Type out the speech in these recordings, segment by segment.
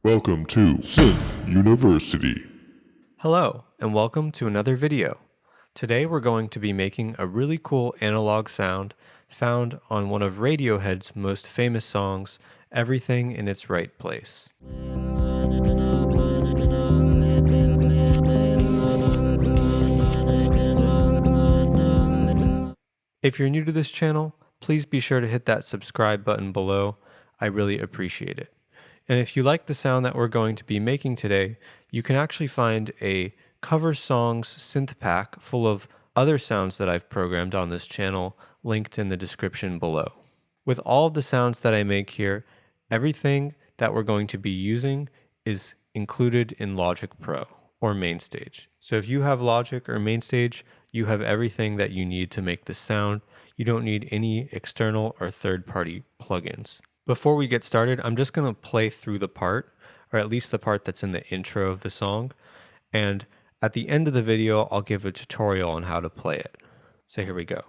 Welcome to Synth University. Hello, and welcome to another video. Today we're going to be making a really cool analog sound found on one of Radiohead's most famous songs, Everything in Its Right Place. If you're new to this channel, please be sure to hit that subscribe button below. I really appreciate it. And if you like the sound that we're going to be making today, you can actually find a cover songs synth pack full of other sounds that I've programmed on this channel linked in the description below. With all of the sounds that I make here, everything that we're going to be using is included in Logic Pro or MainStage. So if you have Logic or MainStage, you have everything that you need to make this sound. You don't need any external or third-party plugins. Before we get started, I'm just going to play through the part, or at least the part that's in the intro of the song. And at the end of the video, I'll give a tutorial on how to play it. So here we go.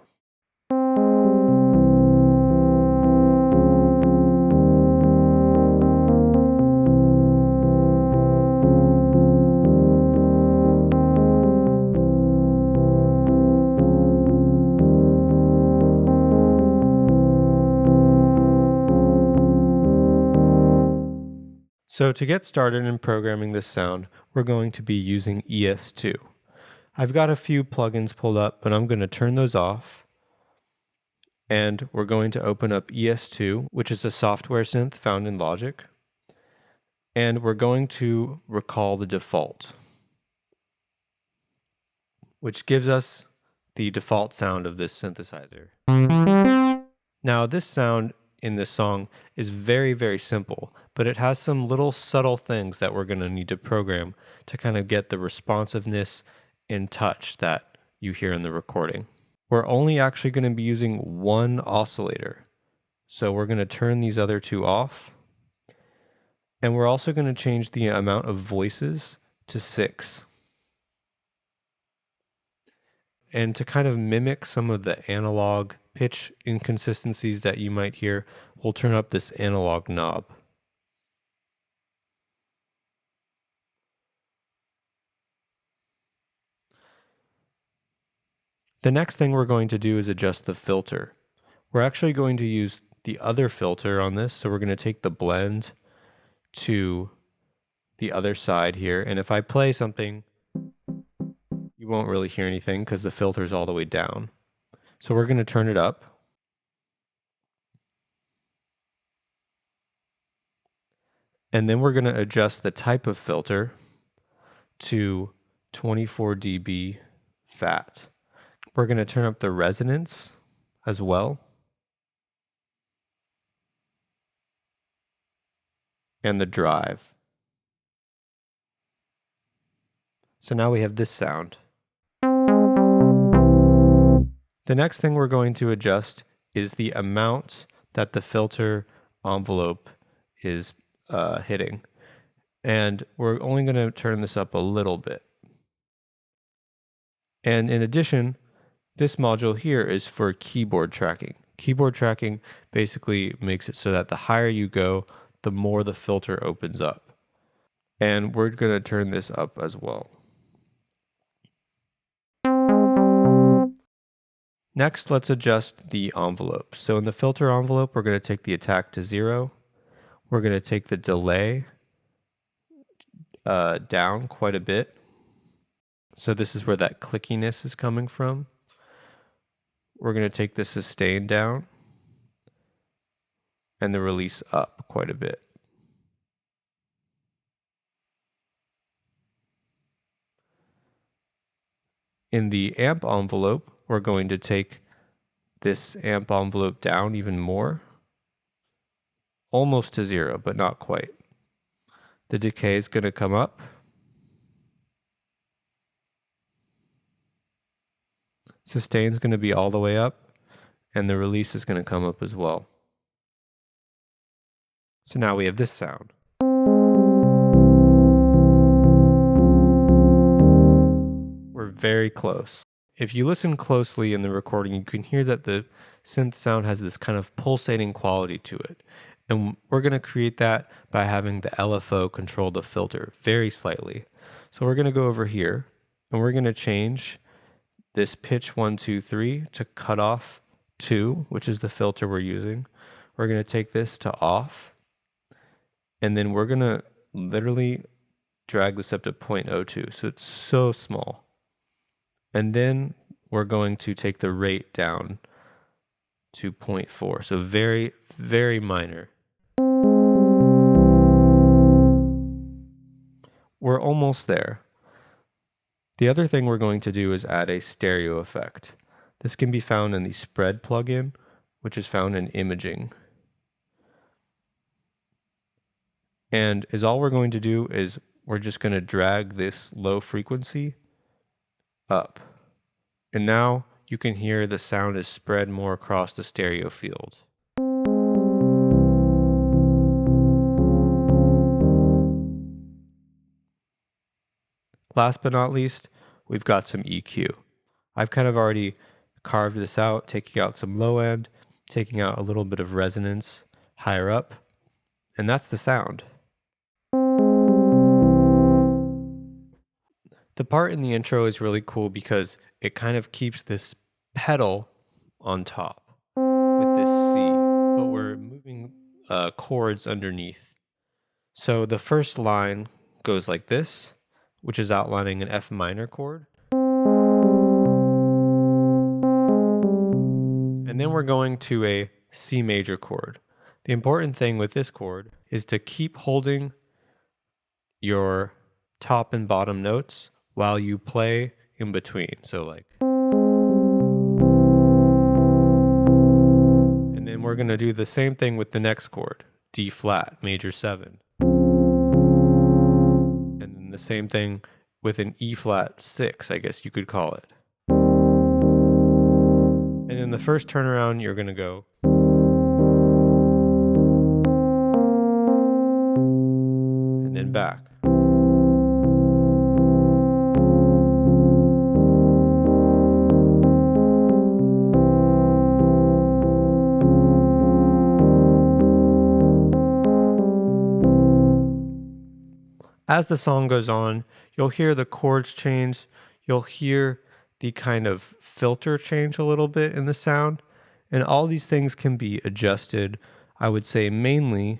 So to get started in programming this sound, we're going to be using ES2. I've got a few plugins pulled up, but I'm going to turn those off. And we're going to open up ES2, which is a software synth found in Logic. And we're going to recall the default, which gives us the default sound of this synthesizer. Now, this sound in this song is very, very simple, but it has some little subtle things that we're going to need to program to kind of get the responsiveness and touch that you hear in the recording. We're only actually going to be using one oscillator. So we're going to turn these other two off. And we're also going to change the amount of voices to 6. And to kind of mimic some of the analog pitch inconsistencies that you might hear, we'll turn up this analog knob. The next thing we're going to do is adjust the filter. We're actually going to use the other filter on this, so we're going to take the blend to the other side here, and if I play something, you won't really hear anything because the filter's all the way down. So we're going to turn it up. And then we're going to adjust the type of filter to 24 dB fat. We're going to turn up the resonance as well. And the drive. So now we have this sound. The next thing we're going to adjust is the amount that the filter envelope is hitting. And we're only going to turn this up a little bit. And in addition, this module here is for keyboard tracking. Keyboard tracking basically makes it so that the higher you go, the more the filter opens up. And we're going to turn this up as well. Next, let's adjust the envelope. So in the filter envelope, we're going to take the attack to 0. We're going to take the delay down quite a bit. So this is where that clickiness is coming from. We're going to take the sustain down and the release up quite a bit. In the amp envelope, we're going to take this amp envelope down even more, almost to 0, but not quite. The decay is going to come up. Sustain is going to be all the way up, and the release is going to come up as well. So now we have this sound. We're very close. If you listen closely in the recording, you can hear that the synth sound has this kind of pulsating quality to it. And we're going to create that by having the LFO control the filter very slightly. So we're going to go over here and we're going to change this pitch 1, 2, 3 to cutoff 2, which is the filter we're using. We're going to take this to off, and then we're going to literally drag this up to 0.02. So it's so small. And then we're going to take the rate down to 0.4. So very, very minor. We're almost there. The other thing we're going to do is add a stereo effect. This can be found in the spread plugin, which is found in imaging. And all we're going to do is we're just going to drag this low frequency up. And now you can hear the sound is spread more across the stereo field. Last but not least, we've got some EQ. I've kind of already carved this out, taking out some low end, taking out a little bit of resonance higher up, and that's the sound. The part in the intro is really cool because it kind of keeps this pedal on top with this C, but we're moving chords underneath. So the first line goes like this, which is outlining an F minor chord. And then we're going to a C major chord. The important thing with this chord is to keep holding your top and bottom notes while you play in between. So like, and then we're going to do the same thing with the next chord, D flat, major 7. And then the same thing with an E flat 6, I guess you could call it. And then the first turnaround, you're going to go. And then back. As the song goes on, you'll hear the chords change. You'll hear the kind of filter change a little bit in the sound. And all these things can be adjusted, I would say, mainly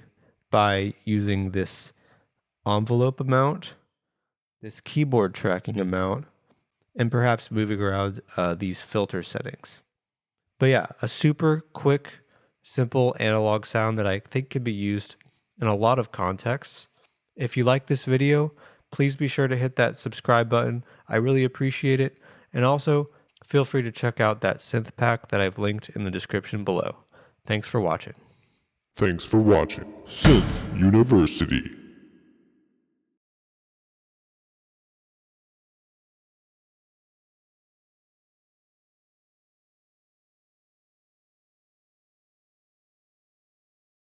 by using this envelope amount, this keyboard tracking amount, and perhaps moving around these filter settings. But yeah, a super quick, simple analog sound that I think can be used in a lot of contexts. If you like this video, please be sure to hit that subscribe button. I really appreciate it. And also, feel free to check out that synth pack that I've linked in the description below. Thanks for watching. Thanks for watching Synth University.